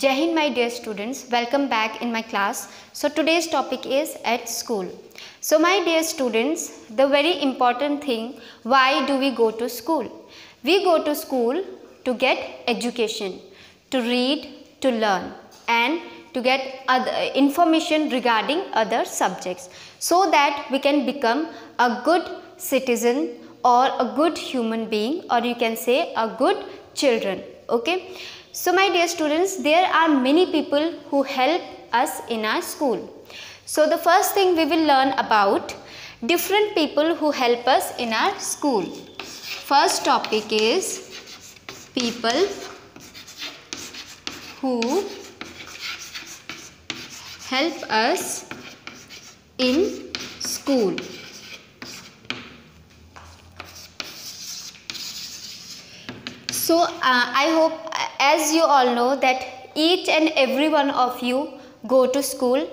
Jai Hind, my dear students, welcome back in my class. So today's topic is at school. So my dear students, the very important thing, why do we go to school? We go to school to get education, to read, to learn and to get other information regarding other subjects so that we can become a good citizen or a good human being, or you can say a good children. Okay. So my dear students, there are many people who help us in our school. So the first thing we will learn about different people who help us in our school. First topic is people who help us in school. So I hope, as you all know, that each and every one of you go to school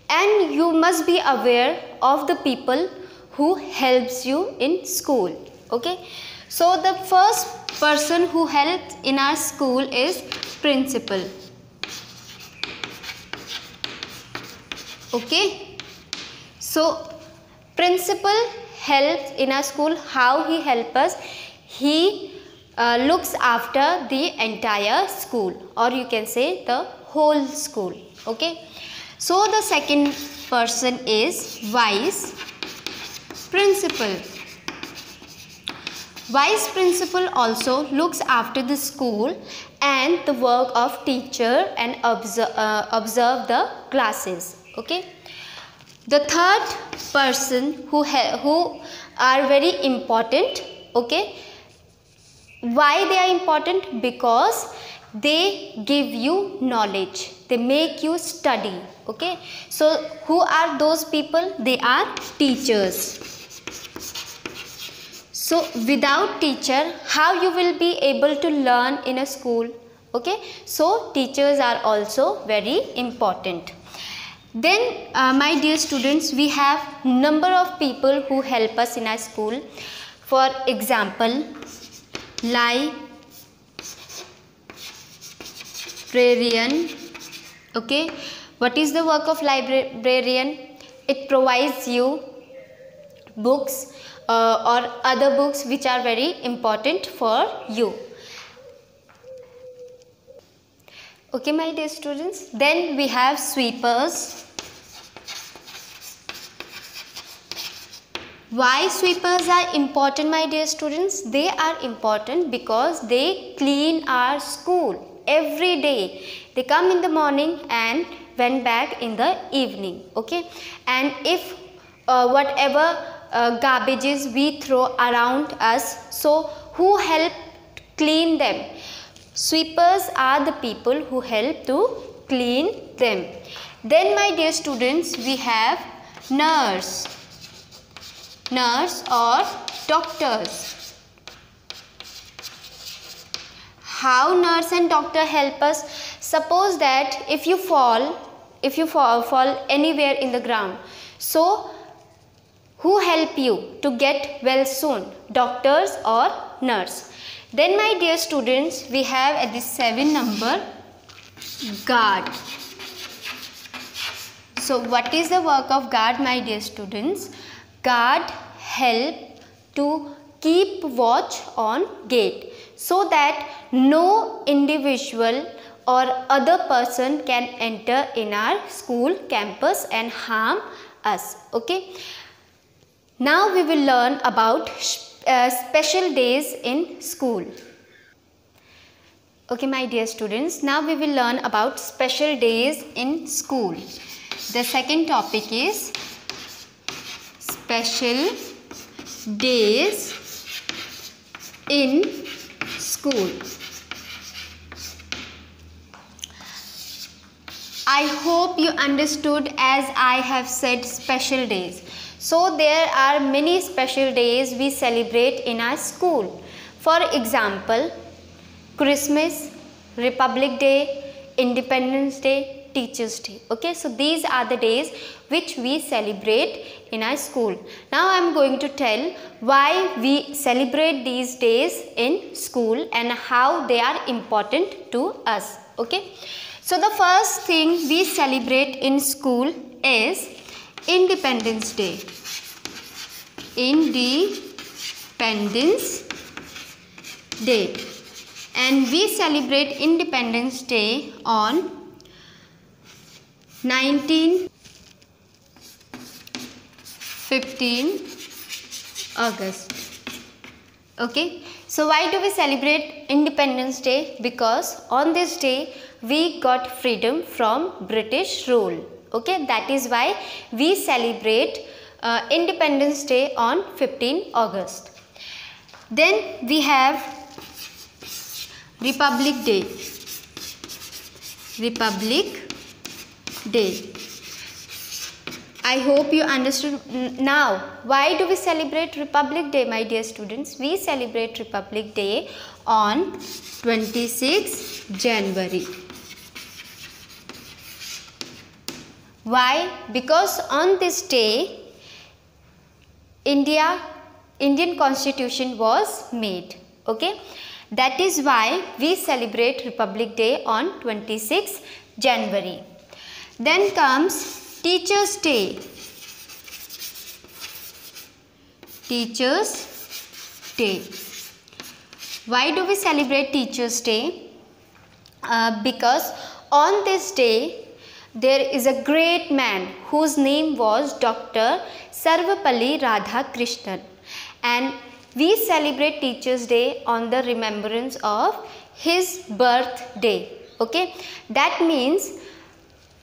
and you must be aware of the people who helps you in school. Okay. So the first person who helps in our school is principal. Okay. So principal helps in our school. How he helps us? He looks after the entire school, or you can say the whole school. Okay. So the second person is vice principal. Vice principal also looks after the school and the work of teacher and observe the classes. Okay. The third person who are very important. Okay. Why they are important? Because they give you knowledge, they make you study. Okay. So who are those people? They are teachers. So without teacher, how you will be able to learn in a school? Okay. So teachers are also very important. Then my dear students, we have number of people who help us in our school. For example, librarian. Okay. What is the work of librarian? It provides you books or other books which are very important for you. Okay, my dear students. Then we have sweepers. Why sweepers are important, my dear students? They are important because they clean our school every day. They come in the morning and went back in the evening. Okay. And if whatever garbages we throw around us, so who help clean them? Sweepers are the people who help to clean them. Then my dear students, we have nurse or doctors. How nurse and doctor help us? Suppose that if you fall anywhere in the ground, so who help you to get well soon? Doctors or nurse? Then my dear students, we have at the 7 number guard. So what is the work of guard, my dear students? Guard help to keep watch on gate so that no individual or other person can enter in our school campus and harm us. Okay. Now we will learn about special days in school. Okay, my dear students, now we will learn about special days in school. The second topic is special days in school. I hope you understood as I have said special days. So there are many special days we celebrate in our school. For example, Christmas, Republic Day, Independence Day, Teachers Day. Okay, so these are the days which we celebrate in our school. Now I am going to tell why we celebrate these days in school and how they are important to us. Okay, so the first thing we celebrate in school is Independence Day. Independence Day, and we celebrate Independence Day on 15 August. Okay, so why do we celebrate Independence Day? Because on this day we got freedom from British rule. Okay, that is why we celebrate Independence Day on 15 August. Then we have Republic Day. Republic Day. I hope you understood now. Why do we celebrate Republic Day, my dear students? We celebrate Republic Day on 26 January. Why? Because on this day, Indian Constitution was made. Okay, that is why we celebrate Republic Day on 26 January. Then comes Teachers Day. Teachers Day. Why do we celebrate Teachers Day? Because on this day there is a great man whose name was Dr. Sarvepalli Radhakrishnan, and we celebrate Teachers Day on the remembrance of his birthday. Okay, that means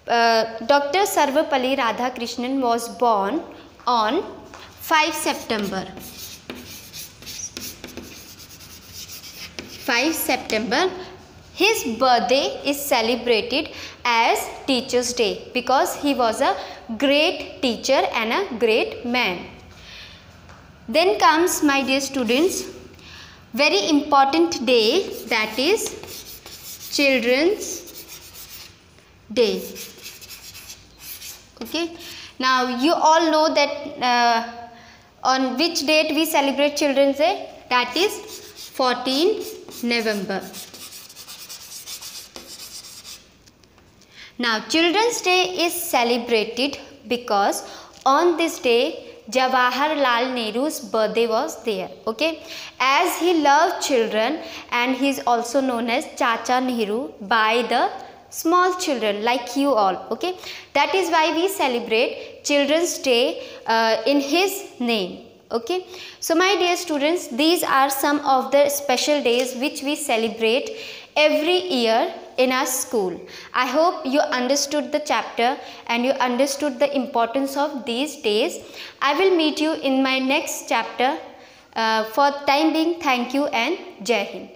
Dr. Sarvepalli Radhakrishnan was born on 5 September. 5 September. His birthday is celebrated as Teachers Day because he was a great teacher and a great man. Then comes, my dear students, very important day, that is Children's Day. Okay, now you all know that on which date we celebrate Children's Day? That is 14 November. Now Children's Day is celebrated because on this day Jawaharlal Nehru's birthday was there. Okay, as he loved children, and he is also known as Chacha Nehru by the small children like you all. Okay, that is why we celebrate Children's Day in his name. Okay, so my dear students, these are some of the special days which we celebrate every year in our school. I hope you understood the chapter and you understood the importance of these days. I will meet you in my next chapter. For time being, thank you and Jai Hind.